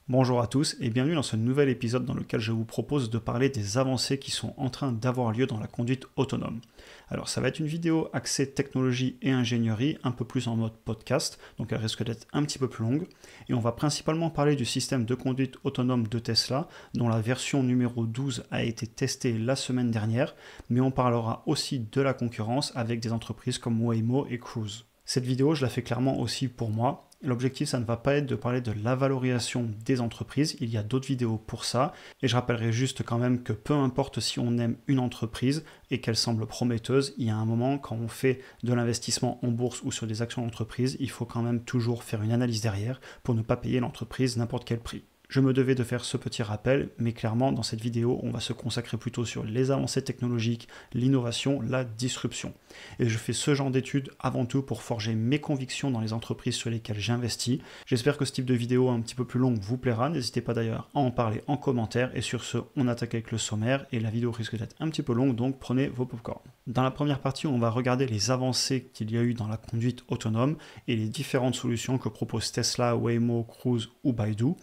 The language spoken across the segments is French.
Bonjour à tous et bienvenue dans ce nouvel épisode dans lequel je vous propose de parler des avancées qui sont en train d'avoir lieu dans la conduite autonome. Alors ça va être une vidéo axée technologie et ingénierie, un peu plus en mode podcast, donc elle risque d'être un petit peu plus longue, et on va principalement parler du système de conduite autonome de Tesla, dont la version numéro 12 a été testée la semaine dernière, mais on parlera aussi de la concurrence avec des entreprises comme Waymo et Cruise. Cette vidéo, je la fais clairement aussi pour moi. L'objectif, ça ne va pas être de parler de la valorisation des entreprises, il y a d'autres vidéos pour ça, et je rappellerai juste quand même que peu importe si on aime une entreprise et qu'elle semble prometteuse, il y a un moment quand on fait de l'investissement en bourse ou sur des actions d'entreprise, il faut quand même toujours faire une analyse derrière pour ne pas payer l'entreprise n'importe quel prix. Je me devais de faire ce petit rappel, mais clairement dans cette vidéo, on va se consacrer plutôt sur les avancées technologiques, l'innovation, la disruption. Et je fais ce genre d'études avant tout pour forger mes convictions dans les entreprises sur lesquelles j'investis. J'espère que ce type de vidéo un petit peu plus longue vous plaira, n'hésitez pas d'ailleurs à en parler en commentaire, et sur ce, on attaque avec le sommaire, et la vidéo risque d'être un petit peu longue, donc prenez vos popcorn. Dans la première partie, on va regarder les avancées qu'il y a eu dans la conduite autonome et les différentes solutions que proposent Tesla, Waymo, Cruise ou Baidu.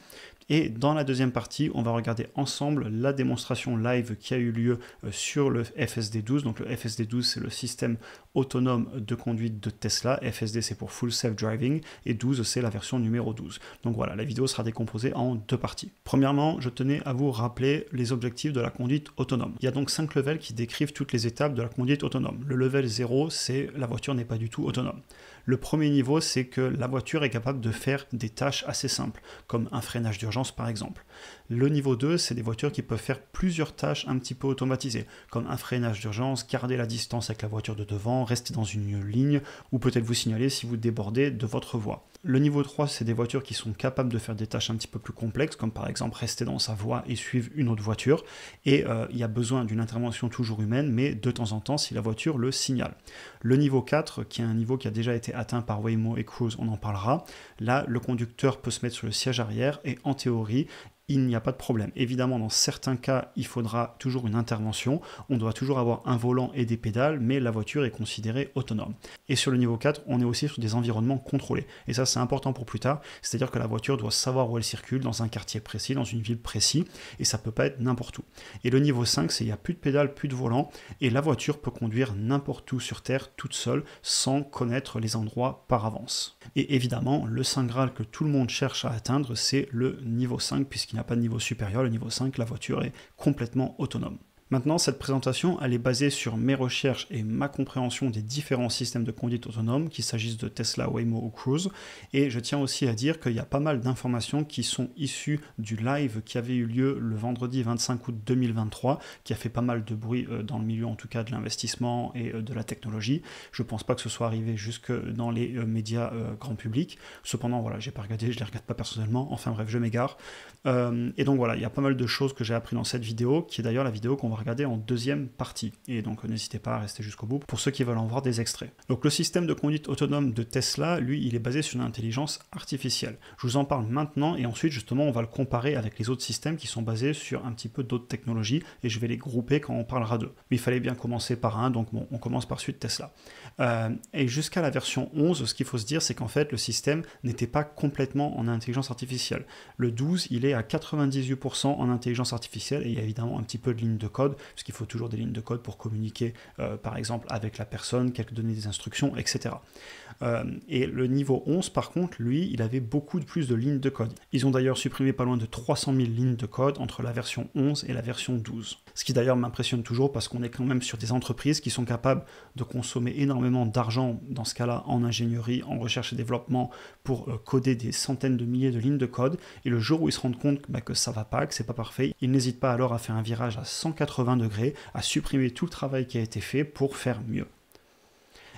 Et dans la deuxième partie, on va regarder ensemble la démonstration live qui a eu lieu sur le FSD12. Donc le FSD12, c'est le système autonome de conduite de Tesla. FSD, c'est pour Full Self Driving. Et 12, c'est la version numéro 12. Donc voilà, la vidéo sera décomposée en deux parties. Premièrement, je tenais à vous rappeler les objectifs de la conduite autonome. Il y a donc 5 levels qui décrivent toutes les étapes de la conduite autonome. Le level 0, c'est la voiture n'est pas du tout autonome. Le premier niveau, c'est que la voiture est capable de faire des tâches assez simples, comme un freinage d'urgence par exemple. Le niveau 2, c'est des voitures qui peuvent faire plusieurs tâches un petit peu automatisées, comme un freinage d'urgence, garder la distance avec la voiture de devant, rester dans une ligne, ou peut-être vous signaler si vous débordez de votre voie. Le niveau 3, c'est des voitures qui sont capables de faire des tâches un petit peu plus complexes, comme par exemple rester dans sa voie et suivre une autre voiture, et il y a besoin d'une intervention toujours humaine, mais de temps en temps si la voiture le signale. Le niveau 4, qui est un niveau qui a déjà été atteint par Waymo et Cruise, on en parlera, là le conducteur peut se mettre sur le siège arrière, et en théorie, il n'y a pas de problème. Évidemment, dans certains cas, il faudra toujours une intervention. On doit toujours avoir un volant et des pédales, mais la voiture est considérée autonome. Et sur le niveau 4, on est aussi sur des environnements contrôlés. Et ça, c'est important pour plus tard. C'est-à-dire que la voiture doit savoir où elle circule, dans un quartier précis, dans une ville précise, et ça peut pas être n'importe où. Et le niveau 5, c'est il n'y a plus de pédales, plus de volant, et la voiture peut conduire n'importe où sur Terre, toute seule, sans connaître les endroits par avance. Et évidemment, le Saint Graal que tout le monde cherche à atteindre, c'est le niveau 5, puisqu'il n'y a pas de niveau supérieur, le niveau 5, la voiture est complètement autonome. Maintenant, cette présentation, elle est basée sur mes recherches et ma compréhension des différents systèmes de conduite autonome, qu'il s'agisse de Tesla, Waymo ou Cruise, et je tiens aussi à dire qu'il y a pas mal d'informations qui sont issues du live qui avait eu lieu le vendredi 25 août 2023, qui a fait pas mal de bruit dans le milieu en tout cas de l'investissement et de la technologie. Je pense pas que ce soit arrivé jusque dans les médias grand public, cependant voilà, j'ai pas regardé, je les regarde pas personnellement, enfin bref, je m'égare. Et donc voilà, il y a pas mal de choses que j'ai appris dans cette vidéo, qui est d'ailleurs la vidéo qu'on va regarder en deuxième partie. Et donc n'hésitez pas à rester jusqu'au bout pour ceux qui veulent en voir des extraits. Donc le système de conduite autonome de Tesla, lui, il est basé sur l'intelligence artificielle. Je vous en parle maintenant et ensuite justement on va le comparer avec les autres systèmes qui sont basés sur un petit peu d'autres technologies et je vais les grouper quand on parlera d'eux. Mais il fallait bien commencer par un, donc bon, on commence par celui de Tesla. Et jusqu'à la version 11, ce qu'il faut se dire, c'est qu'en fait le système n'était pas complètement en intelligence artificielle. Le 12, il est à 98% en intelligence artificielle et il y a évidemment un petit peu de ligne de code, parce qu'il faut toujours des lignes de code pour communiquer, par exemple, avec la personne, donner des instructions, etc. Et le niveau 11, par contre, lui, il avait beaucoup plus de lignes de code. Ils ont d'ailleurs supprimé pas loin de 300 000 lignes de code entre la version 11 et la version 12. Ce qui d'ailleurs m'impressionne toujours parce qu'on est quand même sur des entreprises qui sont capables de consommer énormément d'argent, dans ce cas-là, en ingénierie, en recherche et développement, pour coder des centaines de milliers de lignes de code. Et le jour où ils se rendent compte que ça va pas, que c'est pas parfait, ils n'hésitent pas alors à faire un virage à 180 degrés, à supprimer tout le travail qui a été fait pour faire mieux.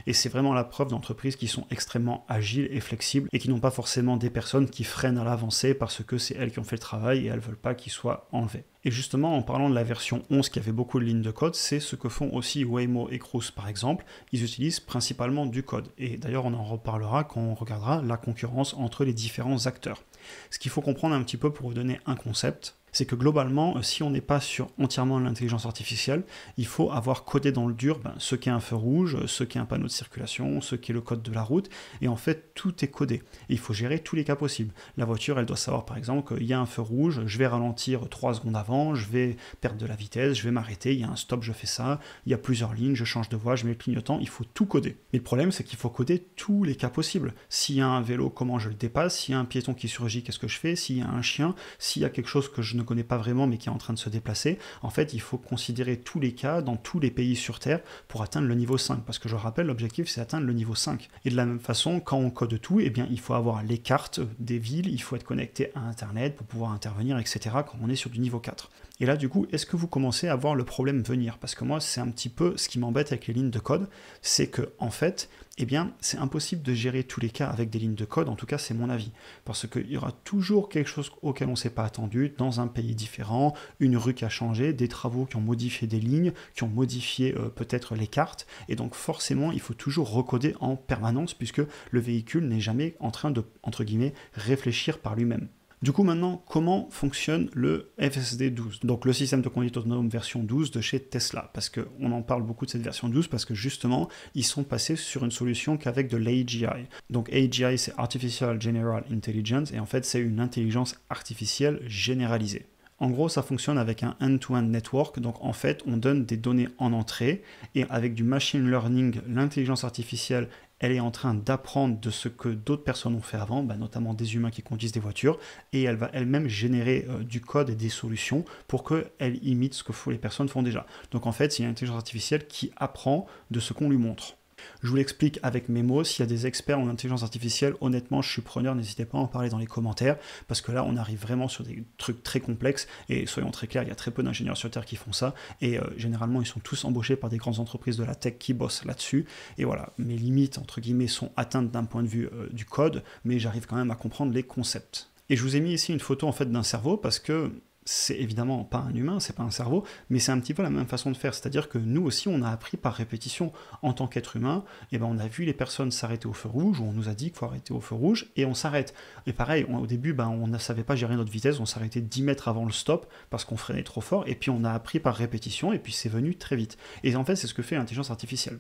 Et c'est vraiment la preuve d'entreprises qui sont extrêmement agiles et flexibles et qui n'ont pas forcément des personnes qui freinent à l'avancée parce que c'est elles qui ont fait le travail et elles ne veulent pas qu'il soit enlevé. Et justement, en parlant de la version 11 qui avait beaucoup de lignes de code, c'est ce que font aussi Waymo et Cruise par exemple. Ils utilisent principalement du code. Et d'ailleurs, on en reparlera quand on regardera la concurrence entre les différents acteurs. Ce qu'il faut comprendre un petit peu pour vous donner un concept, C'est que globalement, si on n'est pas sur entièrement l'intelligence artificielle, il faut avoir codé dans le dur ce qu'est un feu rouge, ce qu'est un panneau de circulation, ce qu'est le code de la route, et en fait tout est codé. Et il faut gérer tous les cas possibles. La voiture, elle doit savoir par exemple qu'il y a un feu rouge, je vais ralentir 3 secondes avant, je vais perdre de la vitesse, je vais m'arrêter, il y a un stop, je fais ça, il y a plusieurs lignes, je change de voie, je mets le clignotant, il faut tout coder. Mais le problème, c'est qu'il faut coder tous les cas possibles. S'il y a un vélo, comment je le dépasse, s'il y a un piéton qui surgit, qu'est-ce que je fais, s'il y a un chien, s'il y a quelque chose que je ne connais pas vraiment mais qui est en train de se déplacer, en fait il faut considérer tous les cas dans tous les pays sur Terre pour atteindre le niveau 5, parce que je rappelle, l'objectif c'est atteindre le niveau 5. Et de la même façon, quand on code tout, eh bien il faut avoir les cartes des villes, il faut être connecté à internet pour pouvoir intervenir, etc. quand on est sur du niveau 4. Et là du coup, est-ce que vous commencez à voir le problème venir? Parce que moi c'est un petit peu ce qui m'embête avec les lignes de code, c'est que en fait, eh bien, c'est impossible de gérer tous les cas avec des lignes de code, en tout cas c'est mon avis, parce qu'il y aura toujours quelque chose auquel on ne s'est pas attendu, dans un pays différent, une rue qui a changé, des travaux qui ont modifié des lignes, qui ont modifié peut-être les cartes, et donc forcément il faut toujours recoder en permanence, puisque le véhicule n'est jamais en train de, entre guillemets, réfléchir par lui-même. Du coup maintenant, comment fonctionne le FSD 12? Donc le système de conduite autonome version 12 de chez Tesla, parce qu'on en parle beaucoup de cette version 12, parce que justement, ils sont passés sur une solution qu'avec de l'AGI. Donc AGI, c'est Artificial General Intelligence, et en fait c'est une intelligence artificielle généralisée. En gros, ça fonctionne avec un end-to-end network, donc en fait, on donne des données en entrée, et avec du machine learning, l'intelligence artificielle, elle est en train d'apprendre de ce que d'autres personnes ont fait avant, notamment des humains qui conduisent des voitures, et elle va elle-même générer du code et des solutions pour qu'elle imite ce que les personnes font déjà. Donc en fait, c'est une intelligence artificielle qui apprend de ce qu'on lui montre. Je vous l'explique avec mes mots, s'il y a des experts en intelligence artificielle, honnêtement je suis preneur, n'hésitez pas à en parler dans les commentaires, parce que là on arrive vraiment sur des trucs très complexes, et soyons très clairs, il y a très peu d'ingénieurs sur Terre qui font ça, et généralement ils sont tous embauchés par des grandes entreprises de la tech qui bossent là-dessus, et voilà, mes limites entre guillemets sont atteintes d'un point de vue du code, mais j'arrive quand même à comprendre les concepts. Et je vous ai mis ici une photo en fait d'un cerveau, parce que c'est évidemment pas un humain, c'est pas un cerveau, mais c'est un petit peu la même façon de faire, c'est-à-dire que nous aussi on a appris par répétition en tant qu'être humain, et on a vu les personnes s'arrêter au feu rouge, ou on nous a dit qu'il faut arrêter au feu rouge, et on s'arrête. Et pareil, au début on ne savait pas gérer notre vitesse, on s'arrêtait 10 mètres avant le stop, parce qu'on freinait trop fort, et puis on a appris par répétition, et puis c'est venu très vite. Et en fait c'est ce que fait l'intelligence artificielle.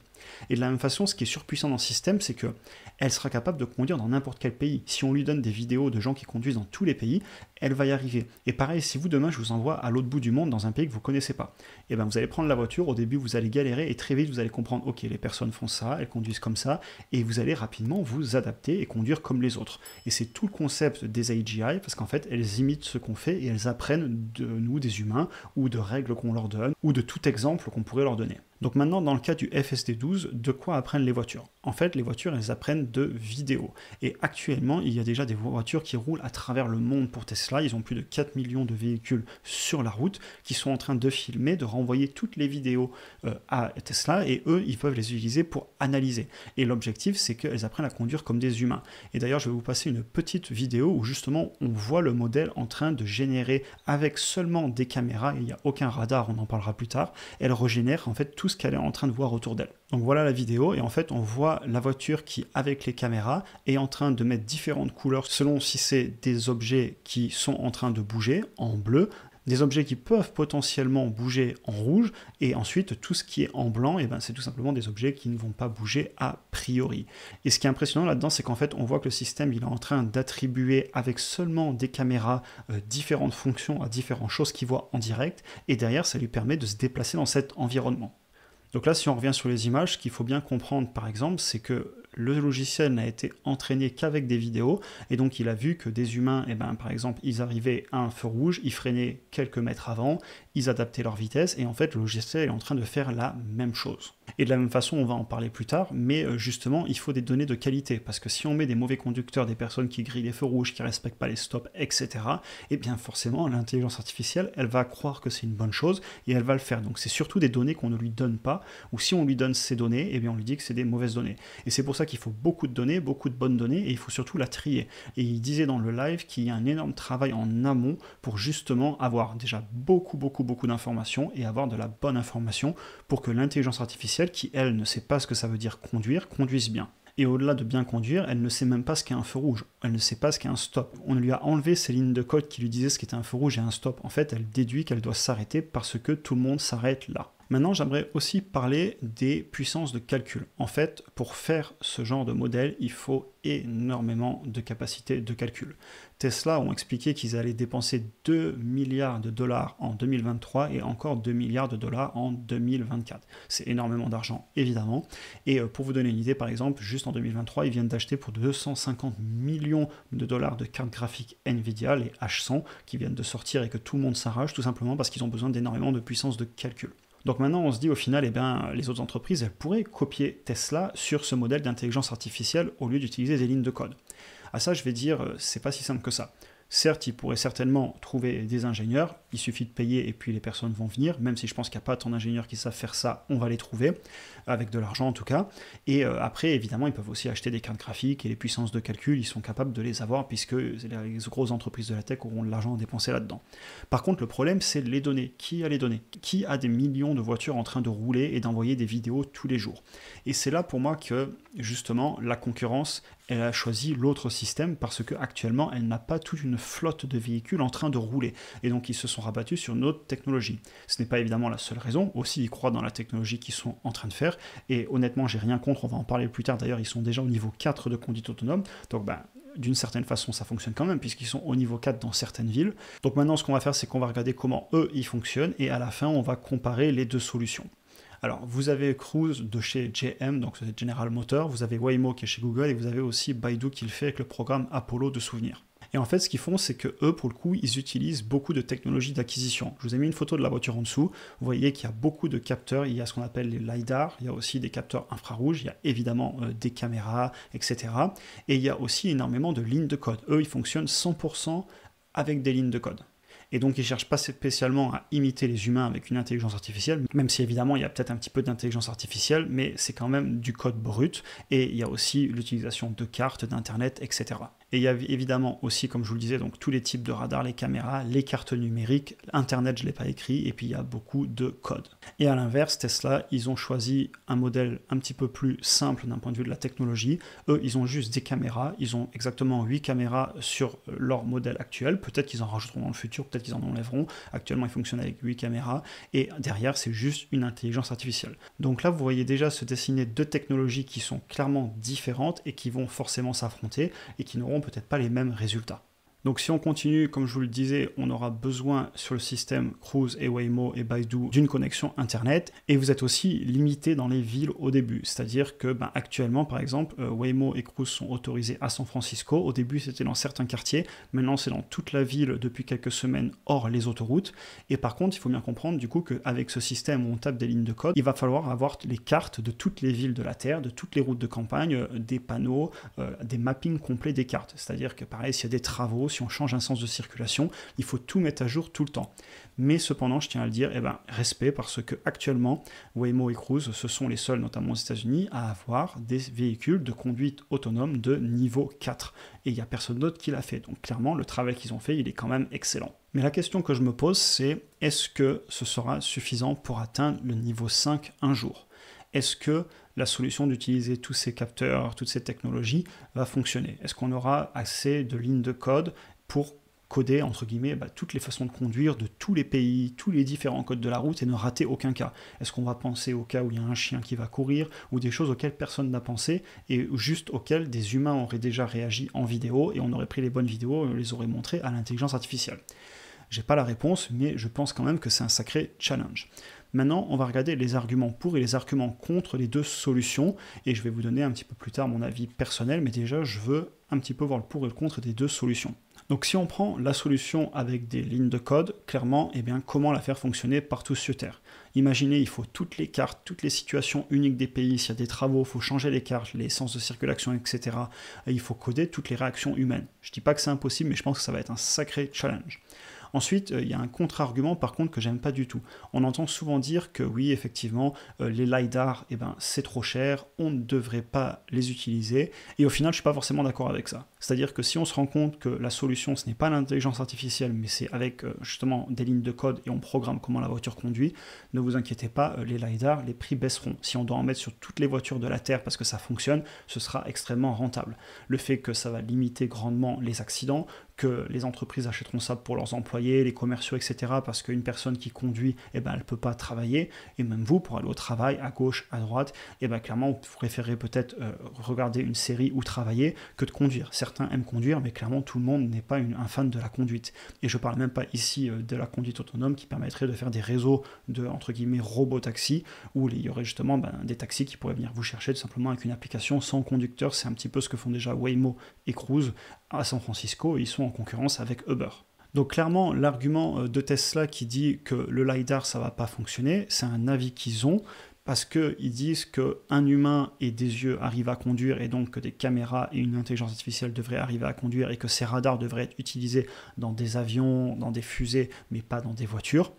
Et de la même façon, ce qui est surpuissant dans le système, c'est qu'elle sera capable de conduire dans n'importe quel pays. Si on lui donne des vidéos de gens qui conduisent dans tous les pays, elle va y arriver. Et pareil, si vous demain je vous envoie à l'autre bout du monde dans un pays que vous ne connaissez pas, et vous allez prendre la voiture, au début vous allez galérer et très vite vous allez comprendre, ok, les personnes font ça, elles conduisent comme ça, et vous allez rapidement vous adapter et conduire comme les autres. Et c'est tout le concept des AGI, parce qu'en fait elles imitent ce qu'on fait et elles apprennent de nous, des humains, ou de règles qu'on leur donne, ou de tout exemple qu'on pourrait leur donner. Donc maintenant, dans le cas du FSD12, de quoi apprennent les voitures? En fait, les voitures, elles apprennent de vidéos. Et actuellement, il y a déjà des voitures qui roulent à travers le monde pour Tesla. Ils ont plus de 4 millions de véhicules sur la route qui sont en train de filmer, de renvoyer toutes les vidéos à Tesla, et eux, ils peuvent les utiliser pour analyser. Et l'objectif, c'est qu'elles apprennent à conduire comme des humains. Et d'ailleurs, je vais vous passer une petite vidéo où justement, on voit le modèle en train de générer, avec seulement des caméras, et il n'y a aucun radar, on en parlera plus tard, elle régénère en fait tout ce qu'elle est en train de voir autour d'elle. Donc voilà la vidéo, et en fait on voit la voiture qui, avec les caméras, est en train de mettre différentes couleurs selon si c'est des objets qui sont en train de bouger en bleu, des objets qui peuvent potentiellement bouger en rouge, et ensuite tout ce qui est en blanc, c'est tout simplement des objets qui ne vont pas bouger a priori. Et ce qui est impressionnant là-dedans, c'est qu'en fait on voit que le système il est en train d'attribuer avec seulement des caméras différentes fonctions à différentes choses qu'il voit en direct, et derrière ça lui permet de se déplacer dans cet environnement. Donc là, si on revient sur les images, ce qu'il faut bien comprendre par exemple, c'est que le logiciel n'a été entraîné qu'avec des vidéos, et donc il a vu que des humains, par exemple, ils arrivaient à un feu rouge, ils freinaient quelques mètres avant, ils adaptaient leur vitesse, et en fait le logiciel est en train de faire la même chose. Et de la même façon, on va en parler plus tard, mais justement, il faut des données de qualité, parce que si on met des mauvais conducteurs, des personnes qui grillent les feux rouges, qui ne respectent pas les stops, etc., et bien forcément, l'intelligence artificielle, elle va croire que c'est une bonne chose, et elle va le faire. Donc c'est surtout des données qu'on ne lui donne pas, ou si on lui donne ces données, et bien on lui dit que c'est des mauvaises données. Et c'est pour ça qu'il faut beaucoup de données, beaucoup de bonnes données, et il faut surtout la trier. Et il disait dans le live qu'il y a un énorme travail en amont pour justement avoir déjà beaucoup d'informations, et avoir de la bonne information pour que l'intelligence artificielle, qui elle ne sait pas ce que ça veut dire conduire, conduise bien. Et au-delà de bien conduire, elle ne sait même pas ce qu'est un feu rouge. Elle ne sait pas ce qu'est un stop. On lui a enlevé ces lignes de code qui lui disaient ce qu'était un feu rouge et un stop. En fait, elle déduit qu'elle doit s'arrêter parce que tout le monde s'arrête là. Maintenant, j'aimerais aussi parler des puissances de calcul. En fait, pour faire ce genre de modèle, il faut énormément de capacité de calcul. Tesla ont expliqué qu'ils allaient dépenser 2 milliards de dollars en 2023 et encore 2 milliards de dollars en 2024. C'est énormément d'argent, évidemment. Et pour vous donner une idée, par exemple, juste en 2023, ils viennent d'acheter pour 250 millions de dollars de cartes graphiques Nvidia, les H100, qui viennent de sortir et que tout le monde s'arrache, tout simplement parce qu'ils ont besoin d'énormément de puissance de calcul. Donc maintenant, on se dit au final, les autres entreprises, elles pourraient copier Tesla sur ce modèle d'intelligence artificielle au lieu d'utiliser des lignes de code. À ça, je vais dire, c'est pas si simple que ça. Certes, ils pourraient certainement trouver des ingénieurs, il suffit de payer et puis les personnes vont venir, même si je pense qu'il n'y a pas tant d'ingénieurs qui savent faire ça, on va les trouver, avec de l'argent en tout cas. Et après, évidemment, ils peuvent aussi acheter des cartes graphiques et les puissances de calcul, ils sont capables de les avoir puisque les grosses entreprises de la tech auront de l'argent à dépenser là-dedans. Par contre, le problème, c'est les données. Qui a les données? Qui a des millions de voitures en train de rouler et d'envoyer des vidéos tous les jours? Et c'est là pour moi que, justement, la concurrence, elle a choisi l'autre système parce qu'actuellement, elle n'a pas toute une flotte de véhicules en train de rouler. Et donc, ils se sont rabattus sur une autre technologie. Ce n'est pas évidemment la seule raison. Aussi, ils croient dans la technologie qu'ils sont en train de faire. Et honnêtement, j'ai rien contre. On va en parler plus tard. D'ailleurs, ils sont déjà au niveau 4 de conduite autonome. Donc, d'une certaine façon, ça fonctionne quand même, puisqu'ils sont au niveau 4 dans certaines villes. Donc maintenant, ce qu'on va faire, c'est qu'on va regarder comment eux, ils fonctionnent. Et à la fin, on va comparer les deux solutions. Alors, vous avez Cruise de chez GM, donc c'est General Motors, vous avez Waymo qui est chez Google, et vous avez aussi Baidu qui le fait avec le programme Apollo de souvenirs. Et en fait, ce qu'ils font, c'est que eux, pour le coup, ils utilisent beaucoup de technologies d'acquisition. Je vous ai mis une photo de la voiture en dessous. Vous voyez qu'il y a beaucoup de capteurs. Il y a ce qu'on appelle les LiDAR. Il y a aussi des capteurs infrarouges. Il y a évidemment des caméras, etc. Et il y a aussi énormément de lignes de code. Eux, ils fonctionnent 100% avec des lignes de code. Et donc, ils ne cherchent pas spécialement à imiter les humains avec une intelligence artificielle, même si évidemment, il y a peut-être un petit peu d'intelligence artificielle, mais c'est quand même du code brut. Et il y a aussi l'utilisation de cartes, d'Internet, etc. Et il y a évidemment aussi, comme je vous le disais, donc tous les types de radars, les caméras, les cartes numériques, Internet, je ne l'ai pas écrit, et puis il y a beaucoup de code. Et à l'inverse, Tesla, ils ont choisi un modèle un petit peu plus simple d'un point de vue de la technologie. Eux, ils ont juste des caméras, ils ont exactement 8 caméras sur leur modèle actuel. Peut-être qu'ils en rajouteront dans le futur, peut-être qu'ils en enlèveront. Actuellement, ils fonctionnent avec 8 caméras, et derrière, c'est juste une intelligence artificielle. Donc là, vous voyez déjà se dessiner deux technologies qui sont clairement différentes et qui vont forcément s'affronter et qui n'auront peut-être pas les mêmes résultats. Donc si on continue, comme je vous le disais, on aura besoin sur le système Cruise et Waymo et Baidu d'une connexion Internet, et vous êtes aussi limité dans les villes au début, c'est-à-dire que actuellement par exemple Waymo et Cruise sont autorisés à San Francisco. Au début c'était dans certains quartiers, maintenant c'est dans toute la ville depuis quelques semaines hors les autoroutes, et par contre il faut bien comprendre du coup qu'avec ce système où on tape des lignes de code, il va falloir avoir les cartes de toutes les villes de la Terre, de toutes les routes de campagne, des panneaux, des mappings complets des cartes, c'est-à-dire que pareil s'il y a des travaux, si on change un sens de circulation, il faut tout mettre à jour tout le temps. Mais cependant, je tiens à le dire, respect, parce que actuellement, Waymo et Cruise, ce sont les seuls, notamment aux États-Unis, à avoir des véhicules de conduite autonome de niveau 4. Et il n'y a personne d'autre qui l'a fait. Donc clairement, le travail qu'ils ont fait, il est quand même excellent. Mais la question que je me pose, c'est est-ce que ce sera suffisant pour atteindre le niveau 5 un jour ? Est-ce que la solution d'utiliser tous ces capteurs, toutes ces technologies va fonctionner? Est-ce qu'on aura assez de lignes de code pour coder, entre guillemets, toutes les façons de conduire de tous les pays, tous les différents codes de la route et ne rater aucun cas? Est-ce qu'on va penser au cas où il y a un chien qui va courir ou des choses auxquelles personne n'a pensé et juste auxquelles des humains auraient déjà réagi en vidéo et on aurait pris les bonnes vidéos et on les aurait montrées à l'intelligence artificielle? J'ai pas la réponse, mais je pense quand même que c'est un sacré challenge. Maintenant, on va regarder les arguments pour et les arguments contre les deux solutions, et je vais vous donner un petit peu plus tard mon avis personnel, mais déjà, je veux un petit peu voir le pour et le contre des deux solutions. Donc si on prend la solution avec des lignes de code, clairement, comment la faire fonctionner partout sur Terre? Imaginez, il faut toutes les cartes, toutes les situations uniques des pays, s'il y a des travaux, il faut changer les cartes, les sens de circulation, etc. Et il faut coder toutes les réactions humaines. Je ne dis pas que c'est impossible, mais je pense que ça va être un sacré challenge. Ensuite, il y a un contre-argument par contre que j'aime pas du tout. On entend souvent dire que oui, effectivement, les LiDAR, eh ben, c'est trop cher, on ne devrait pas les utiliser, et au final, je suis pas forcément d'accord avec ça. C'est-à-dire que si on se rend compte que la solution, ce n'est pas l'intelligence artificielle, mais c'est avec justement des lignes de code et on programme comment la voiture conduit, ne vous inquiétez pas, les LiDAR, les prix baisseront. Si on doit en mettre sur toutes les voitures de la Terre parce que ça fonctionne, ce sera extrêmement rentable. Le fait que ça va limiter grandement les accidents, que les entreprises achèteront ça pour leurs employés, les commerciaux, etc. parce qu'une personne qui conduit, eh ben, elle ne peut pas travailler, et même vous, pour aller au travail, à gauche, à droite, eh ben, clairement, vous préférez peut-être regarder une série ou travailler que de conduire. Certains aiment conduire, mais clairement, tout le monde n'est pas un fan de la conduite. Et je ne parle même pas ici de la conduite autonome qui permettrait de faire des réseaux de, entre guillemets, robotaxis, où il y aurait justement des taxis qui pourraient venir vous chercher tout simplement avec une application sans conducteur. C'est un petit peu ce que font déjà Waymo et Cruise à San Francisco, et ils sont en concurrence avec Uber. Donc clairement, l'argument de Tesla qui dit que le LiDAR ça va pas fonctionner, c'est un avis qu'ils ont, parce qu'ils disent qu'un humain et des yeux arrivent à conduire, et donc que des caméras et une intelligence artificielle devraient arriver à conduire, et que ces radars devraient être utilisés dans des avions, dans des fusées, mais pas dans des voitures.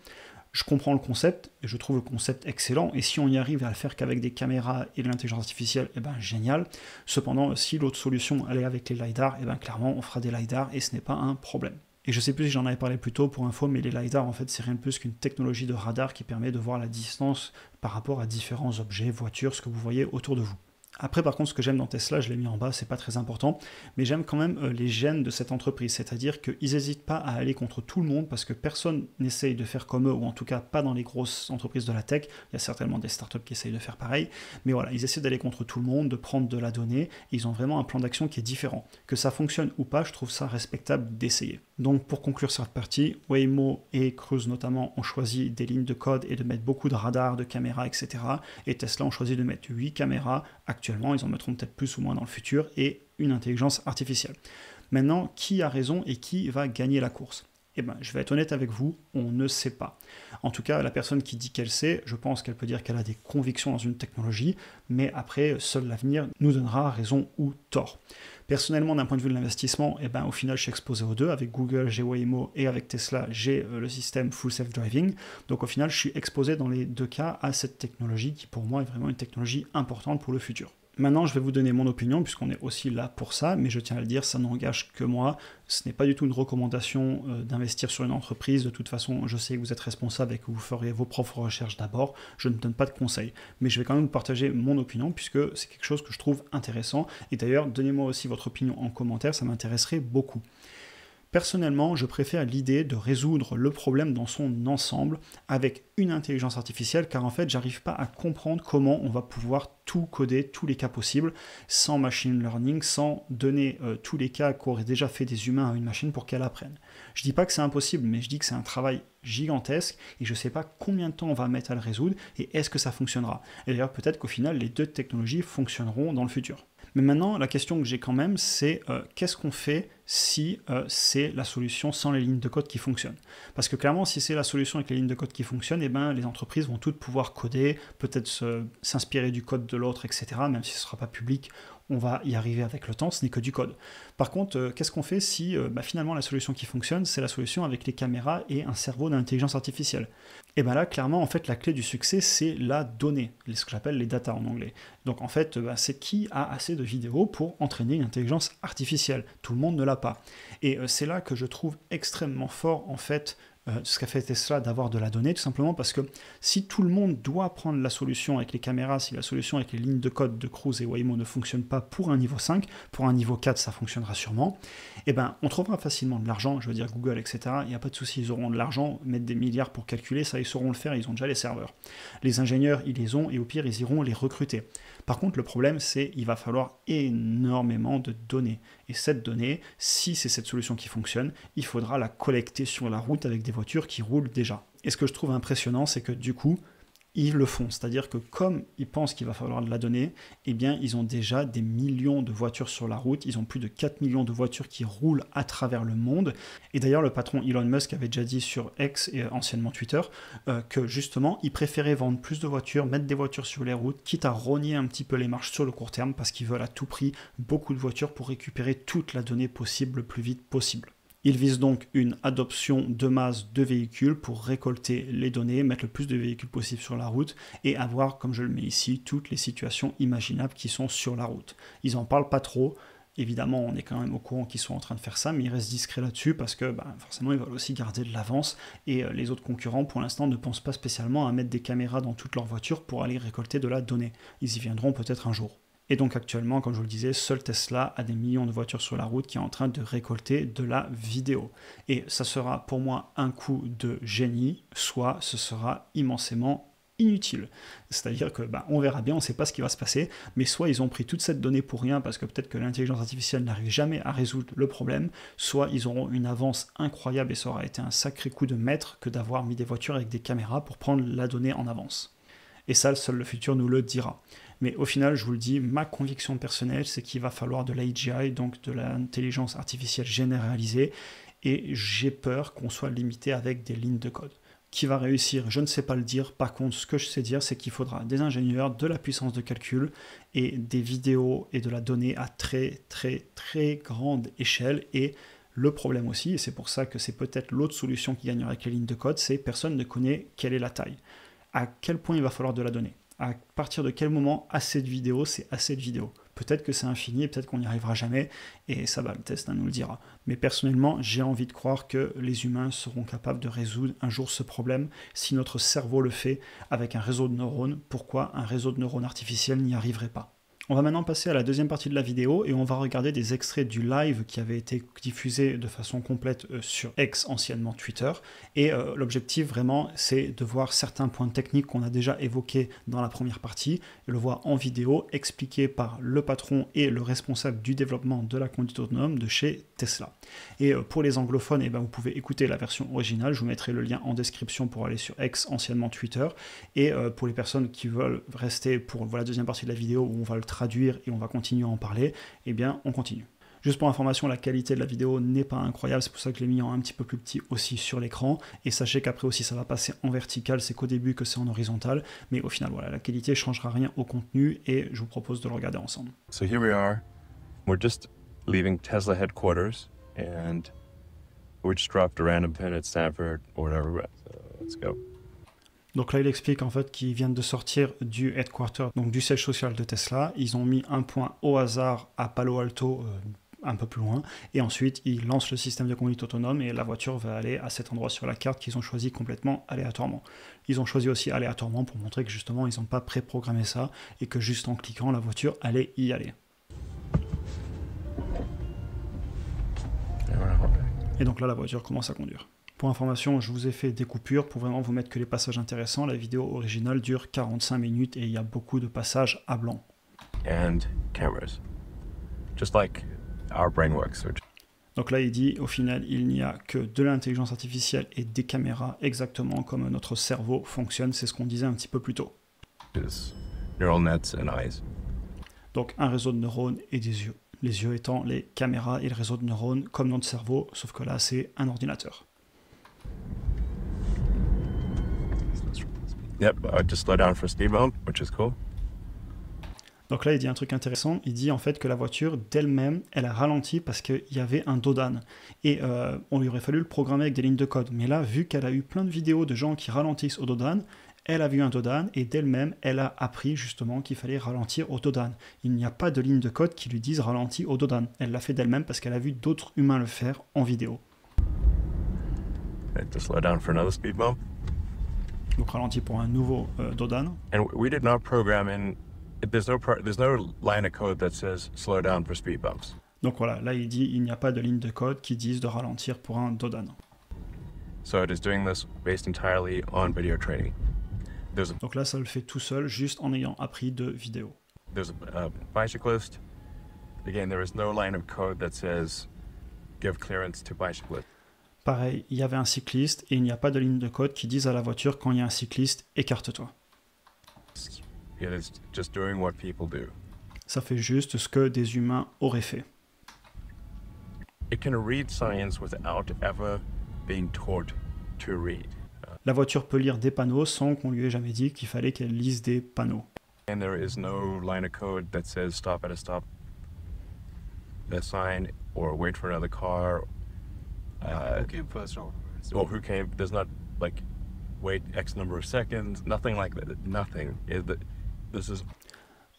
Je comprends le concept, et je trouve le concept excellent, et si on y arrive à le faire qu'avec des caméras et de l'intelligence artificielle, eh ben génial. Cependant, si l'autre solution allait avec les LiDAR, eh ben clairement on fera des LiDAR, et ce n'est pas un problème. Et je sais plus si j'en avais parlé plus tôt pour info, mais les LiDAR en fait c'est rien de plus qu'une technologie de radar qui permet de voir la distance par rapport à différents objets, voitures, ce que vous voyez autour de vous. Après, par contre, ce que j'aime dans Tesla, je l'ai mis en bas, c'est pas très important, mais j'aime quand même les gènes de cette entreprise, c'est-à-dire qu'ils n'hésitent pas à aller contre tout le monde parce que personne n'essaye de faire comme eux, ou en tout cas pas dans les grosses entreprises de la tech. Il y a certainement des startups qui essayent de faire pareil, mais voilà, ils essaient d'aller contre tout le monde, de prendre de la donnée, et ils ont vraiment un plan d'action qui est différent. Que ça fonctionne ou pas, je trouve ça respectable d'essayer. Donc pour conclure cette partie, Waymo et Cruise notamment ont choisi des lignes de code et de mettre beaucoup de radars, de caméras, etc. Et Tesla ont choisi de mettre 8 caméras actuellement, ils en mettront peut-être plus ou moins dans le futur, et une intelligence artificielle. Maintenant, qui a raison et qui va gagner la course ? Eh ben, je vais être honnête avec vous, on ne sait pas. En tout cas, la personne qui dit qu'elle sait, je pense qu'elle peut dire qu'elle a des convictions dans une technologie, mais après, seul l'avenir nous donnera raison ou tort. Personnellement, d'un point de vue de l'investissement, eh ben, au final, je suis exposé aux deux. Avec Google, j'ai Waymo, et avec Tesla, j'ai le système Full Self-Driving. Donc au final, je suis exposé dans les deux cas à cette technologie qui, pour moi, est vraiment une technologie importante pour le futur. Maintenant, je vais vous donner mon opinion, puisqu'on est aussi là pour ça, mais je tiens à le dire, ça n'engage que moi. Ce n'est pas du tout une recommandation d'investir sur une entreprise. De toute façon, je sais que vous êtes responsable et que vous ferez vos propres recherches d'abord. Je ne donne pas de conseils. Mais je vais quand même vous partager mon opinion, puisque c'est quelque chose que je trouve intéressant. Et d'ailleurs, donnez-moi aussi votre opinion en commentaire, ça m'intéresserait beaucoup. Personnellement, je préfère l'idée de résoudre le problème dans son ensemble avec une intelligence artificielle, car en fait, j'arrive pas à comprendre comment on va pouvoir tout coder, tous les cas possibles, sans machine learning, sans donner tous les cas qu'auraient déjà fait des humains à une machine pour qu'elle apprenne. Je dis pas que c'est impossible, mais je dis que c'est un travail gigantesque et je sais pas combien de temps on va mettre à le résoudre et est-ce que ça fonctionnera. Et d'ailleurs, peut-être qu'au final, les deux technologies fonctionneront dans le futur. Mais maintenant, la question que j'ai quand même, c'est qu'est-ce qu'on fait si c'est la solution sans les lignes de code qui fonctionnent ? Parce que clairement, si c'est la solution avec les lignes de code qui fonctionnent, eh ben, les entreprises vont toutes pouvoir coder, peut-être s'inspirer du code de l'autre, etc. Même si ce ne sera pas public, on va y arriver avec le temps, ce n'est que du code. Par contre, qu'est-ce qu'on fait si finalement la solution qui fonctionne, c'est la solution avec les caméras et un cerveau d'intelligence artificielle ? Et bien là, clairement, en fait, la clé du succès, c'est la donnée, ce que j'appelle les data en anglais. Donc en fait, c'est qui a assez de vidéos pour entraîner une intelligence artificielle ? Tout le monde ne l'a pas. Et c'est là que je trouve extrêmement fort, en fait, ce qu'a fait Tesla d'avoir de la donnée, tout simplement parce que si tout le monde doit prendre la solution avec les caméras, si la solution avec les lignes de code de Cruise et Waymo ne fonctionne pas pour un niveau 5, pour un niveau 4 ça fonctionnera sûrement, et ben on trouvera facilement de l'argent, je veux dire Google, etc. Il n'y a pas de souci, ils auront de l'argent, mettre des milliards pour calculer, ça ils sauront le faire, ils ont déjà les serveurs. Les ingénieurs, ils les ont et au pire ils iront les recruter. Par contre le problème c'est qu'il va falloir énormément de données. Et cette donnée, si c'est cette solution qui fonctionne, il faudra la collecter sur la route avec des voitures qui roulent déjà. Et ce que je trouve impressionnant, c'est que du coup, ils le font. C'est-à-dire que comme ils pensent qu'il va falloir de la donnée, eh bien, ils ont déjà des millions de voitures sur la route. Ils ont plus de 4 millions de voitures qui roulent à travers le monde. Et d'ailleurs, le patron Elon Musk avait déjà dit sur X, et anciennement Twitter, que justement, il préférait vendre plus de voitures, mettre des voitures sur les routes, quitte à rogner un petit peu les marges sur le court terme, parce qu'ils veulent à tout prix beaucoup de voitures pour récupérer toute la donnée possible le plus vite possible. Il vise donc une adoption de masse de véhicules pour récolter les données, mettre le plus de véhicules possible sur la route et avoir, comme je le mets ici, toutes les situations imaginables qui sont sur la route. Ils n'en parlent pas trop. Évidemment, on est quand même au courant qu'ils sont en train de faire ça, mais ils restent discrets là-dessus parce que forcément, ils veulent aussi garder de l'avance et les autres concurrents, pour l'instant, ne pensent pas spécialement à mettre des caméras dans toutes leurs voitures pour aller récolter de la donnée. Ils y viendront peut-être un jour. Et donc actuellement, comme je vous le disais, seul Tesla a des millions de voitures sur la route qui est en train de récolter de la vidéo. Et ça sera pour moi un coup de génie, soit ce sera immensément inutile. C'est-à-dire que on verra bien, on ne sait pas ce qui va se passer, mais soit ils ont pris toute cette donnée pour rien parce que peut-être que l'intelligence artificielle n'arrive jamais à résoudre le problème, soit ils auront une avance incroyable et ça aura été un sacré coup de maître que d'avoir mis des voitures avec des caméras pour prendre la donnée en avance. Et ça, seul le futur nous le dira. Mais au final, je vous le dis, ma conviction personnelle, c'est qu'il va falloir de l'AGI, donc de l'intelligence artificielle généralisée, et j'ai peur qu'on soit limité avec des lignes de code. Qui va réussir, je ne sais pas le dire. Par contre, ce que je sais dire, c'est qu'il faudra des ingénieurs, de la puissance de calcul et des vidéos et de la donnée à très grande échelle. Et le problème aussi, et c'est pour ça que c'est peut-être l'autre solution qui gagnera avec les lignes de code, c'est personne ne connaît quelle est la taille. À quel point il va falloir de la donnée. À partir de quel moment assez de vidéos, c'est assez de vidéos. Peut-être que c'est infini, peut-être qu'on n'y arrivera jamais, et ça le test nous le dira. Mais personnellement, j'ai envie de croire que les humains seront capables de résoudre un jour ce problème. Si notre cerveau le fait avec un réseau de neurones, pourquoi un réseau de neurones artificiels n'y arriverait pas ? On va maintenant passer à la deuxième partie de la vidéo et on va regarder des extraits du live qui avait été diffusé de façon complète sur X, anciennement Twitter. Et l'objectif vraiment, c'est de voir certains points techniques qu'on a déjà évoqués dans la première partie, et le voir en vidéo expliqué par le patron et le responsable du développement de la conduite autonome de chez Tesla. Et pour les anglophones, vous pouvez écouter la version originale, je vous mettrai le lien en description pour aller sur X, anciennement Twitter. Et pour les personnes qui veulent rester pour la deuxième partie de la vidéo où on va le traduire et on va continuer à en parler, on continue. Juste pour information, la qualité de la vidéo n'est pas incroyable, c'est pour ça que je l'ai mis en un petit peu plus petit aussi sur l'écran, et sachez qu'après aussi ça va passer en vertical, c'est qu'au début que c'est en horizontal, mais au final voilà, la qualité ne changera rien au contenu et je vous propose de le regarder ensemble. So here we are, we're just leaving Tesla headquarters and we just dropped a random pin at Stanford or whatever, so let's go. Donc là, il explique en fait qu'ils viennent de sortir du headquarter, donc du siège social de Tesla. Ils ont mis un point au hasard à Palo Alto, un peu plus loin, et ensuite ils lancent le système de conduite autonome et la voiture va aller à cet endroit sur la carte qu'ils ont choisi complètement aléatoirement. Ils ont choisi aussi aléatoirement pour montrer que justement ils n'ont pas préprogrammé ça et que juste en cliquant, la voiture allait y aller. Et donc là, la voiture commence à conduire. Pour information, je vous ai fait des coupures pour vraiment vous mettre que les passages intéressants. La vidéo originale dure 45 minutes et il y a beaucoup de passages à blanc. And cameras. Just like our brain works. Donc là, il dit, au final, il n'y a que de l'intelligence artificielle et des caméras, exactement comme notre cerveau fonctionne. C'est ce qu'on disait un petit peu plus tôt. Neural nets and eyes. Donc un réseau de neurones et des yeux. Les yeux étant les caméras et le réseau de neurones comme notre cerveau, sauf que là, c'est un ordinateur. Yep, just slow down for a speed bump, which is cool. Donc là, il dit un truc intéressant. Il dit en fait que la voiture d'elle-même, elle a ralenti parce qu'il y avait un dos d'âne. Et on lui aurait fallu le programmer avec des lignes de code. Mais là, vu qu'elle a eu plein de vidéos de gens qui ralentissent au dos d'âne, elle a vu un dos d'âne et d'elle-même, elle a appris justement qu'il fallait ralentir au dos d'âne. Il n'y a pas de ligne de code qui lui dise ralentir au dos d'âne. Elle l'a fait d'elle-même parce qu'elle a vu d'autres humains le faire en vidéo. To slow down for another speed bump. Donc ralenti pour un nouveau dos d'âne. And we did not program in. There's no line of code that says slow down for speed bumps. Donc voilà, là il dit il n'y a pas de ligne de code qui dise de ralentir pour un dos d'âne. So it is doing this based entirely on video training. Donc là ça le fait tout seul, juste en ayant appris de vidéos. There's a bicyclist. Again, there is no line of code that says give clearance to bicyclist. Pareil, il y avait un cycliste et il n'y a pas de ligne de code qui dise à la voiture quand il y a un cycliste, écarte-toi. It is just doing what people do. Ça fait juste ce que des humains auraient fait. It can read science without ever being taught to read. La voiture peut lire des panneaux sans qu'on lui ait jamais dit qu'il fallait qu'elle lise des panneaux. And there is no line of code that says stop at a stop, the sign, or wait for another car, Uh, Who came first or well, who came? There's not like wait X number of seconds. Nothing like that. Nothing. This is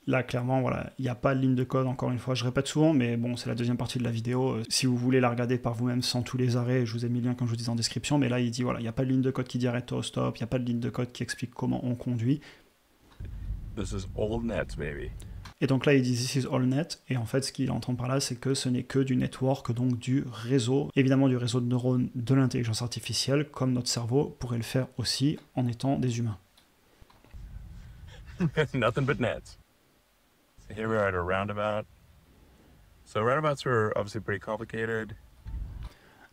Là, clairement, voilà, il n'y a pas de ligne de code, encore une fois, je répète souvent, mais bon, c'est la deuxième partie de la vidéo. Si vous voulez la regarder par vous-même sans tous les arrêts, je vous ai mis le lien, comme je vous disais, en description, mais là, il dit, voilà, il n'y a pas de ligne de code qui dit arrête au stop, il n'y a pas de ligne de code qui explique comment on conduit. This is all net, baby. Et donc là, il dit this is all net, et en fait, ce qu'il entend par là, c'est que ce n'est que du network, donc du réseau, évidemment du réseau de neurones de l'intelligence artificielle, comme notre cerveau pourrait le faire aussi en étant des humains. Nothing but nets. So here we are at a roundabout. So roundabouts are obviously pretty complicated.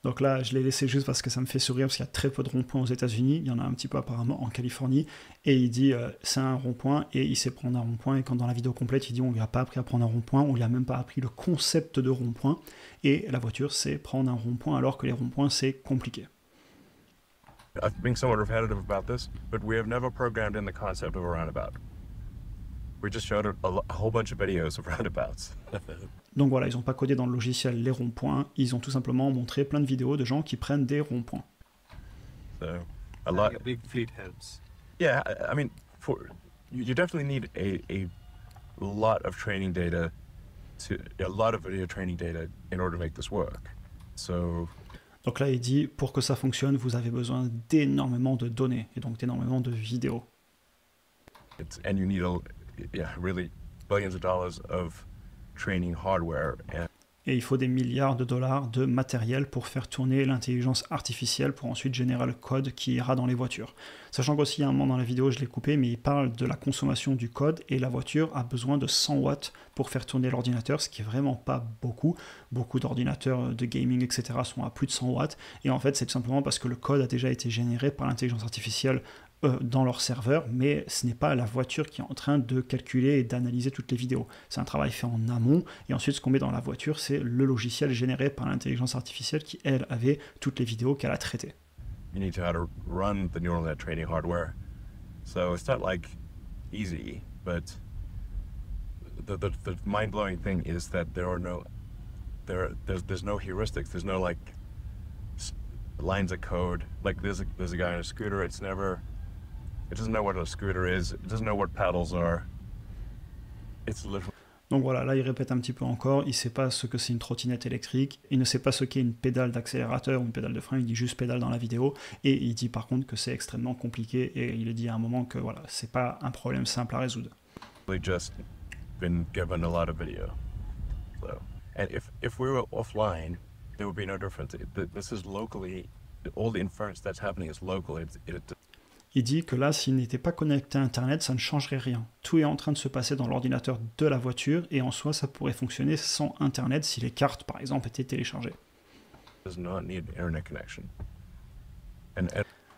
Donc là, je l'ai laissé juste parce que ça me fait sourire, parce qu'il y a très peu de ronds-points aux États-Unis. Il y en a un petit peu apparemment en Californie. Et il dit c'est un rond-point et il sait prendre un rond-point. Et quand dans la vidéo complète, il dit on lui a pas appris à prendre un rond-point, on lui a même pas appris le concept de rond-point. Et la voiture sait prendre un rond-point alors que les ronds-points c'est compliqué. I've been somewhat repetitive about this, but we have never programmed in the concept of a roundabout. We just showed a whole bunch of videos of roundabouts. Donc voilà, ils n'ont pas codé dans le logiciel les ronds-points, ils ont tout simplement montré plein de vidéos de gens qui prennent des ronds-points. So a lot. a big fleet helps? Yeah, I mean, you definitely need a lot of training data a lot of video training data in order to make this work. So. Donc là, il dit, pour que ça fonctionne, vous avez besoin d'énormément de données, et donc d'énormément de vidéos. And you need really billions of dollars of training hardware. Et il faut des milliards de dollars de matériel pour faire tourner l'intelligence artificielle pour ensuite générer le code qui ira dans les voitures. Sachant qu'aussi, à un moment dans la vidéo, je l'ai coupé, mais il parle de la consommation du code et la voiture a besoin de 100 watts pour faire tourner l'ordinateur, ce qui est vraiment pas beaucoup. Beaucoup d'ordinateurs de gaming, etc. sont à plus de 100 watts. Et en fait, c'est tout simplement parce que le code a déjà été généré par l'intelligence artificielle dans leur serveur, mais ce n'est pas la voiture qui est en train de calculer et d'analyser toutes les vidéos. C'est un travail fait en amont, et ensuite ce qu'on met dans la voiture, c'est le logiciel généré par l'intelligence artificielle qui, elle, avait toutes les vidéos qu'elle a traitées. You need to know how to run the neural net training hardware. So it's not like easy, but the mind-blowing thing is that there's no heuristics. There's no like lines of code. Like there's a guy on a scooter. It doesn't know what a scooter is. It doesn't know what paddles are. It's literally. Donc voilà, là il répète un petit peu encore, il ne sait pas ce que c'est une trottinette électrique, il ne sait pas ce qu'est une pédale d'accélérateur ou une pédale de frein, il dit juste pédale dans la vidéo, et il dit par contre que c'est extrêmement compliqué, et il dit à un moment que voilà, c'est pas un problème simple à résoudre. Just been given a lot of video. So, and if we were offline, there would be no difference. This is locally, all the inference that's happening is local. Il dit que là, s'il n'était pas connecté à Internet, ça ne changerait rien. Tout est en train de se passer dans l'ordinateur de la voiture, et en soi, ça pourrait fonctionner sans Internet si les cartes, par exemple, étaient téléchargées.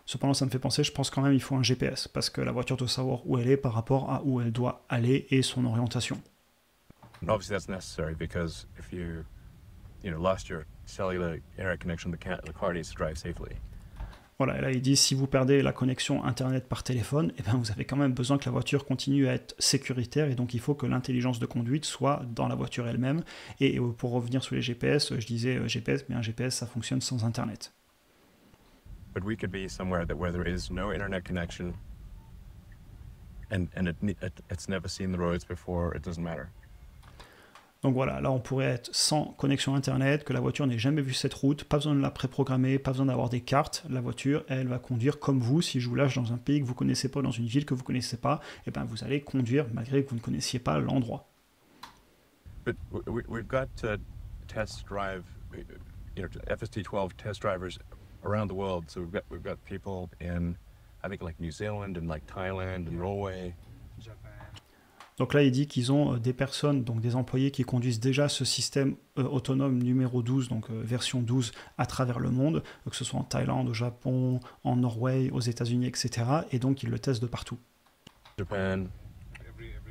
Cependant, ça me fait penser, je pense quand même qu'il faut un GPS, parce que la voiture doit savoir où elle est par rapport à où elle doit aller et son orientation. Obviously, that's necessary because if you lost your cellular internet connection, the car needs to drive safely. Voilà, et là il dit si vous perdez la connexion Internet par téléphone, eh bien, vous avez quand même besoin que la voiture continue à être sécuritaire, et donc il faut que l'intelligence de conduite soit dans la voiture elle-même. Et pour revenir sur les GPS, je disais GPS, mais un GPS ça fonctionne sans Internet. But we could be somewhere where there is no internet connection, and it's never seen the roads before. It doesn't matter. Donc voilà, là on pourrait être sans connexion Internet, que la voiture n'ait jamais vu cette route, pas besoin de la préprogrammer, pas besoin d'avoir des cartes. La voiture, elle va conduire comme vous. Si je vous lâche dans un pays que vous ne connaissez pas, dans une ville que vous ne connaissez pas, eh ben vous allez conduire malgré que vous ne connaissiez pas l'endroit. But we've got test drive, FST-12 test drivers around the world. So we've got people in, I think, like New Zealand and like Thailand and Norway. Japan. Donc là, il dit qu'ils ont des personnes, donc des employés qui conduisent déjà ce système autonome numéro 12, donc version 12, à travers le monde, que ce soit en Thaïlande, au Japon, en Norvège, aux États-Unis, etc. Et donc, ils le testent de partout. Japan. Everywhere.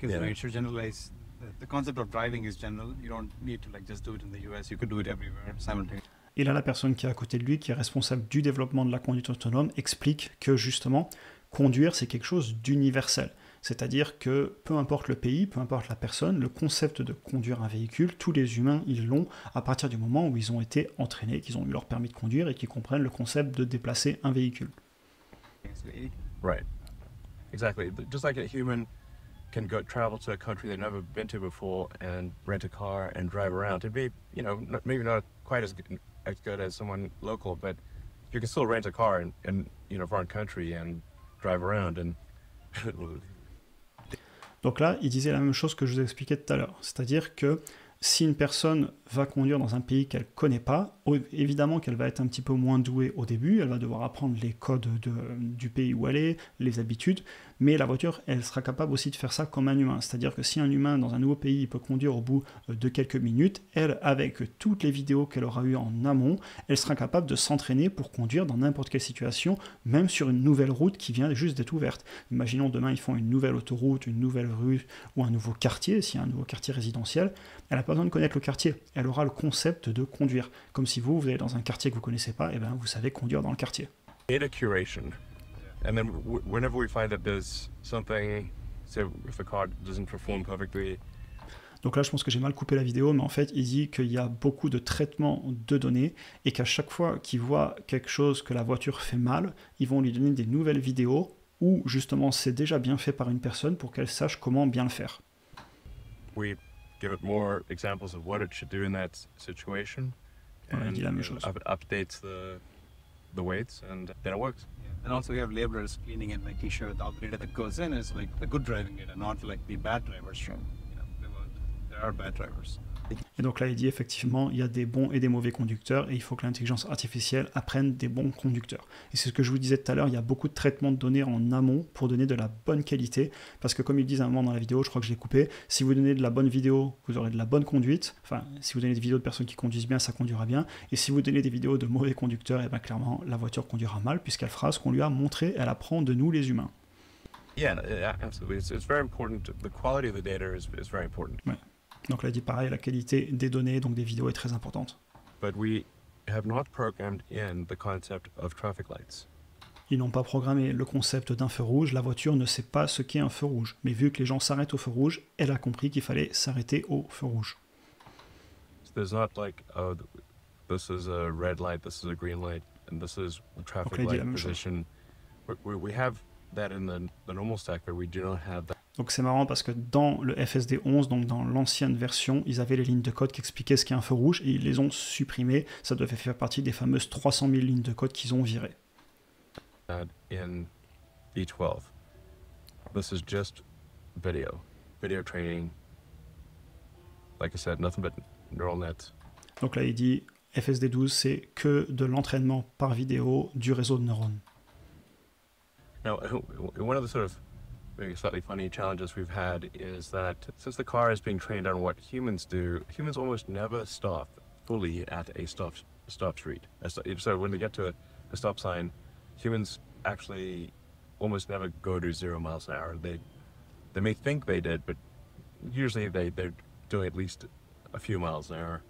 Because it should generalize. The concept of driving is general. You don't need to just do it in the US. You could do it everywhere simultaneously. Et là, la personne qui est à côté de lui, qui est responsable du développement de la conduite autonome, explique que justement, conduire, c'est quelque chose d'universel. C'est-à-dire que peu importe le pays, peu importe la personne, le concept de conduire un véhicule, tous les humains, ils l'ont à partir du moment où ils ont été entraînés, qu'ils ont eu leur permis de conduire et qu'ils comprennent le concept de déplacer un véhicule. Right. Exactly. Just like a human can go travel to a country they've never been to before and rent a car and drive around. It'd be, maybe not quite as good as someone local, but you can still rent a car in a foreign country and drive around. And donc là, il disait la même chose que je vous ai expliqué tout à l'heure. C'est-à-dire que si une personne va conduire dans un pays qu'elle ne connaît pas, évidemment qu'elle va être un petit peu moins douée au début, elle va devoir apprendre les codes du pays où elle est, les habitudes, mais la voiture, elle sera capable aussi de faire ça comme un humain. C'est-à-dire que si un humain dans un nouveau pays il peut conduire au bout de quelques minutes, elle, avec toutes les vidéos qu'elle aura eues en amont, elle sera capable de s'entraîner pour conduire dans n'importe quelle situation, même sur une nouvelle route qui vient juste d'être ouverte. Imaginons demain ils font une nouvelle autoroute, une nouvelle rue ou un nouveau quartier, s'il y a un nouveau quartier résidentiel, elle n'a pas besoin de connaître le quartier, elle aura le concept de conduire. Comme si vous allez dans un quartier que vous ne connaissez pas, et bien vous savez conduire dans le quartier. data curation. And then whenever we find that there's something, say if a car doesn't perform perfectly. Donc là, je pense que j'ai mal coupé la vidéo, mais en fait, il dit qu'il y a beaucoup de traitements de données et qu'à chaque fois qu'ils voient quelque chose que la voiture fait mal, ils vont lui donner des nouvelles vidéos où justement c'est déjà bien fait par une personne pour qu'elle sache comment bien le faire. We give it more examples of what it should do in that situation. Voilà, il dit la même chose. Updates the weights and then it works. And also you have laborers cleaning and making sure the data that goes in is like the good driving data, not like the bad drivers from, there are bad drivers. Et donc là, il dit effectivement, il y a des bons et des mauvais conducteurs et il faut que l'intelligence artificielle apprenne des bons conducteurs. Et c'est ce que je vous disais tout à l'heure, il y a beaucoup de traitements de données en amont pour donner de la bonne qualité, parce que comme ils disent à un moment dans la vidéo, je crois que je l'ai coupé, si vous donnez de la bonne vidéo, vous aurez de la bonne conduite, enfin, si vous donnez des vidéos de personnes qui conduisent bien, ça conduira bien, et si vous donnez des vidéos de mauvais conducteurs, et bien clairement, la voiture conduira mal, puisqu'elle fera ce qu'on lui a montré, elle apprend de nous les humains. Yeah, absolutely. It's very important. The quality of the data is very important. Ouais. Donc là, il dit pareil, la qualité des données, donc des vidéos, est très importante. But we have not programmed in the concept of traffic lights. Ils n'ont pas programmé le concept d'un feu rouge, la voiture ne sait pas ce qu'est un feu rouge. Mais vu que les gens s'arrêtent au feu rouge, elle a compris qu'il fallait s'arrêter au feu rouge. So there's not like, oh, this is a red light, this is a green light, and this is a traffic light position. We have that in the normal stack, but we do not have that. Donc c'est marrant parce que dans le FSD 11, donc dans l'ancienne version, ils avaient les lignes de code qui expliquaient ce qu'est un feu rouge et ils les ont supprimées. Ça devait faire partie des fameuses 300 000 lignes de code qu'ils ont virées. In E12, this is just video training. Like I said, nothing but neural nets. Donc là il dit FSD 12 c'est que de l'entraînement par vidéo du réseau de neurones. Now, one of the sort of maybe slightly funny challenges we've had is that since the car is being trained on what humans do, humans almost never stop fully at a stop street. So when they get to a stop sign, humans actually almost never go to 0 miles an hour. They may think they did, but usually they're doing at least a few miles an hour.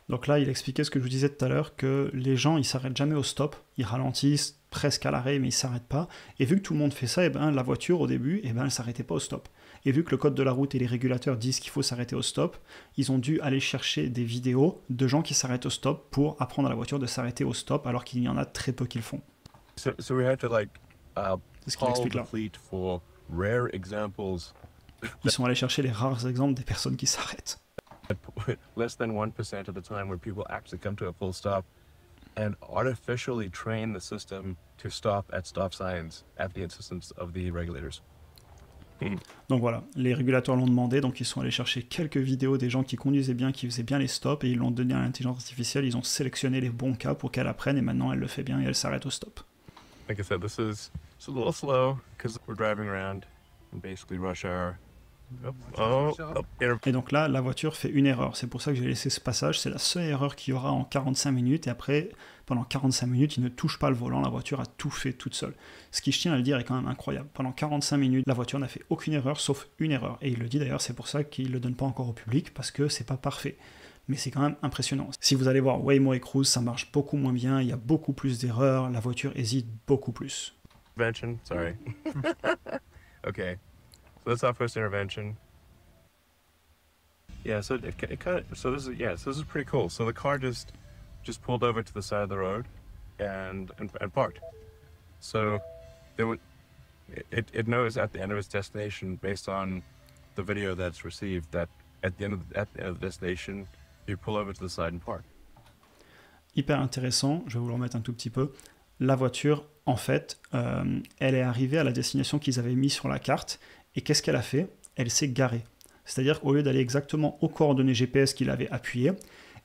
Donc là, il expliquait ce que je vous disais tout à l'heure, que les gens, ils s'arrêtent jamais au stop, ils ralentissent presque à l'arrêt, mais ils s'arrêtent pas. Et vu que tout le monde fait ça, et ben, la voiture, au début, et ben, elle s'arrêtait pas au stop. Et vu que le code de la route et les régulateurs disent qu'il faut s'arrêter au stop, ils ont dû aller chercher des vidéos de gens qui s'arrêtent au stop pour apprendre à la voiture de s'arrêter au stop, alors qu'il y en a très peu qui le font. So we had to like C'est ce qu'il explique là. fleet for rare examples. Ils sont allés chercher les rares exemples des personnes qui s'arrêtent. Less than 1% of the time where people actually come to a full stop and artificially train the system to stop at stop signs at the insistence of the regulators. Donc voilà, les régulateurs l'ont demandé, donc ils sont allés chercher quelques vidéos des gens qui conduisaient bien, qui faisaient bien les stops, et ils l'ont donné à l'intelligence artificielle, ils ont sélectionné les bons cas pour qu'elle apprenne, et maintenant elle le fait bien et elle s'arrête au stop. Like I said, this is a little slow because we're driving around in basically rush hour. Et donc là, la voiture fait une erreur. C'est pour ça que j'ai laissé ce passage. C'est la seule erreur qu'il y aura en 45 minutes. Et après, pendant 45 minutes, il ne touche pas le volant. La voiture a tout fait toute seule. Ce qui, je tiens à le dire, est quand même incroyable. Pendant 45 minutes, la voiture n'a fait aucune erreur, sauf une erreur. Et il le dit d'ailleurs, c'est pour ça qu'il ne le donne pas encore au public, parce que c'est pas parfait. Mais c'est quand même impressionnant. Si vous allez voir Waymo et Cruise, ça marche beaucoup moins bien. Il y a beaucoup plus d'erreurs. La voiture hésite beaucoup plus. Sorry. Okay, so that's our first intervention. Yeah, so it kind of, so this is pretty cool. So the car just pulled over to the side of the road and parked. So it knows at the end of its destination, based on the video that's received, that at the end of the destination, you pull over to the side and park. Hyper intéressant, je vais vous le remettre un tout petit peu. La voiture, en fait, elle est arrivée à la destination qu'ils avaient mis sur la carte, et qu'est-ce qu'elle a fait? Elle s'est garée. C'est-à-dire qu'au lieu d'aller exactement aux coordonnées GPS qu'il avait appuyées,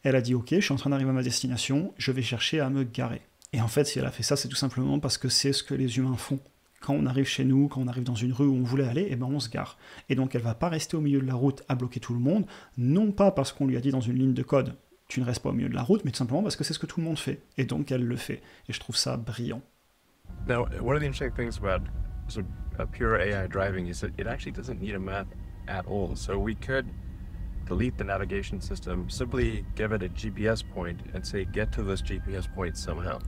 elle a dit « Ok, je suis en train d'arriver à ma destination, je vais chercher à me garer ». Et en fait, si elle a fait ça, c'est tout simplement parce que c'est ce que les humains font. Quand on arrive chez nous, quand on arrive dans une rue où on voulait aller, eh ben on se gare. Et donc elle ne va pas rester au milieu de la route à bloquer tout le monde, non pas parce qu'on lui a dit dans une ligne de code « Tu ne restes pas au milieu de la route », mais tout simplement parce que c'est ce que tout le monde fait. Et donc elle le fait. Et je trouve ça brillant. Now, one of the interesting things about pure AI driving is that it actually doesn't need a map at all. So we could delete the navigation system, simply give it a GPS point and say get to this GPS point somehow.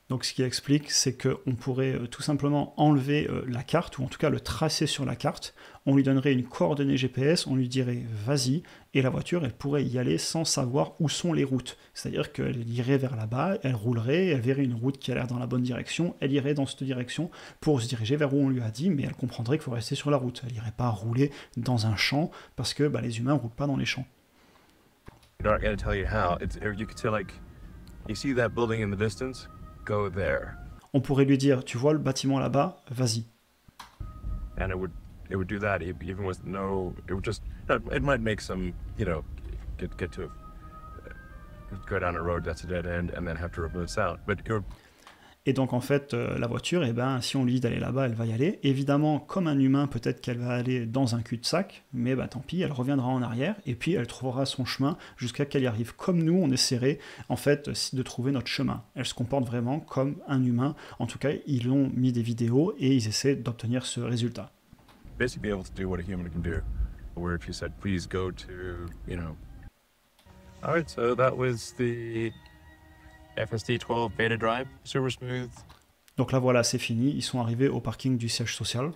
Donc ce qui explique, c'est qu'on pourrait tout simplement enlever la carte, ou en tout cas le tracer sur la carte, on lui donnerait une coordonnée GPS, on lui dirait vas-y, et la voiture elle pourrait y aller sans savoir où sont les routes. C'est-à-dire qu'elle irait vers là-bas, elle roulerait, elle verrait une route qui a l'air dans la bonne direction, elle irait dans cette direction pour se diriger vers où on lui a dit, mais elle comprendrait qu'il faut rester sur la route. Elle n'irait pas rouler dans un champ, parce que les humains ne roulent pas dans les champs. I'm not going to tell you how. You could say like, you see that building in the distance? Go there. On pourrait lui dire, tu vois le bâtiment là-bas, vas-y. And it would do that even with no. It would just. It might make some, get to go down a road that's a dead end and then have to remove sound. But Et donc en fait, la voiture, si on lui dit d'aller là-bas, elle va y aller. Évidemment, comme un humain, peut-être qu'elle va aller dans un cul-de-sac, mais tant pis, elle reviendra en arrière, et puis elle trouvera son chemin jusqu'à qu'elle y arrive. Comme nous, on essaierait en fait de trouver notre chemin. Elle se comporte vraiment comme un humain. En tout cas, ils ont mis des vidéos et ils essaient d'obtenir ce résultat. Basically be able to do what a human can do. Where if you said, please go to, All right, so that was the FSD12 beta drive, super smooth. Donc là voilà, c'est fini, ils sont arrivés au parking du siège social.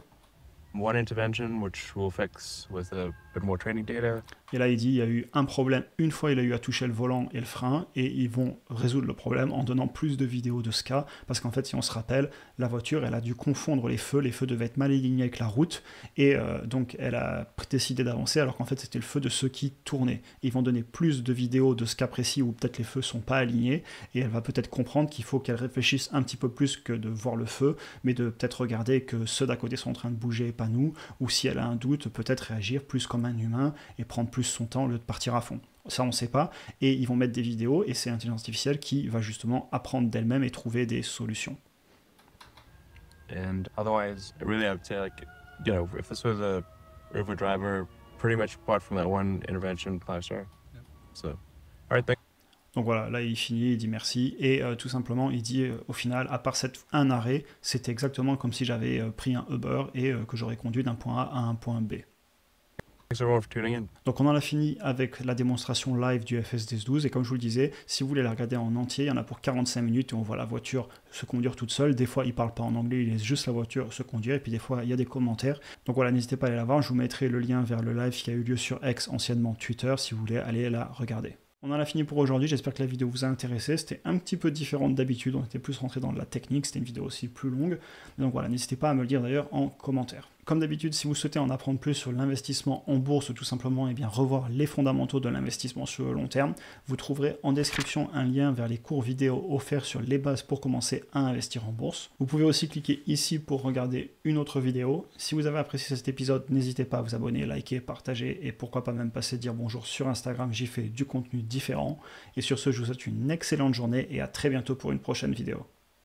One intervention which we'll fix with a bit more training data. Et là il dit il y a eu un problème une fois il a eu à toucher le volant et le frein et ils vont résoudre le problème en donnant plus de vidéos de ce cas parce qu'en fait si on se rappelle la voiture elle a dû confondre les feux devaient être mal alignés avec la route et donc elle a décidé d'avancer alors qu'en fait c'était le feu de ceux qui tournaient. Ils vont donner plus de vidéos de ce cas précis où peut-être les feux sont pas alignés et elle va peut-être comprendre qu'il faut qu'elle réfléchisse un petit peu plus que de voir le feu mais de peut-être regarder que ceux d'à côté sont en train de bouger pas nous ou si elle a un doute peut-être réagir plus comme un humain et prendre plus son temps au lieu de partir à fond. Ça, on ne sait pas. Et ils vont mettre des vidéos et c'est l'intelligence artificielle qui va justement apprendre d'elle-même et trouver des solutions. And otherwise, really, I would say, if this was a Uber driver, pretty much apart from that one intervention, 5-star. Yep. So, all right, thank you. Donc voilà, là il finit, il dit merci et tout simplement il dit au final, à part un arrêt, c'était exactement comme si j'avais pris un Uber et que j'aurais conduit d'un point A à un point B. Donc on en a fini avec la démonstration live du FSD12 et comme je vous le disais, si vous voulez la regarder en entier, il y en a pour 45 minutes et on voit la voiture se conduire toute seule. Des fois il parle pas en anglais, il laisse juste la voiture se conduire et puis des fois il y a des commentaires. Donc voilà, n'hésitez pas à aller la voir, je vous mettrai le lien vers le live qui a eu lieu sur X, anciennement Twitter, si vous voulez aller la regarder. On en a fini pour aujourd'hui, j'espère que la vidéo vous a intéressé, c'était un petit peu différent d'habitude, on était plus rentré dans de la technique, c'était une vidéo aussi plus longue, donc voilà, n'hésitez pas à me le dire d'ailleurs en commentaire. Comme d'habitude, si vous souhaitez en apprendre plus sur l'investissement en bourse ou tout simplement revoir les fondamentaux de l'investissement sur le long terme, vous trouverez en description un lien vers les cours vidéo offerts sur les bases pour commencer à investir en bourse. Vous pouvez aussi cliquer ici pour regarder une autre vidéo. Si vous avez apprécié cet épisode, n'hésitez pas à vous abonner, liker, partager et pourquoi pas même passer dire bonjour sur Instagram, j'y fais du contenu différent. Et sur ce, je vous souhaite une excellente journée et à très bientôt pour une prochaine vidéo.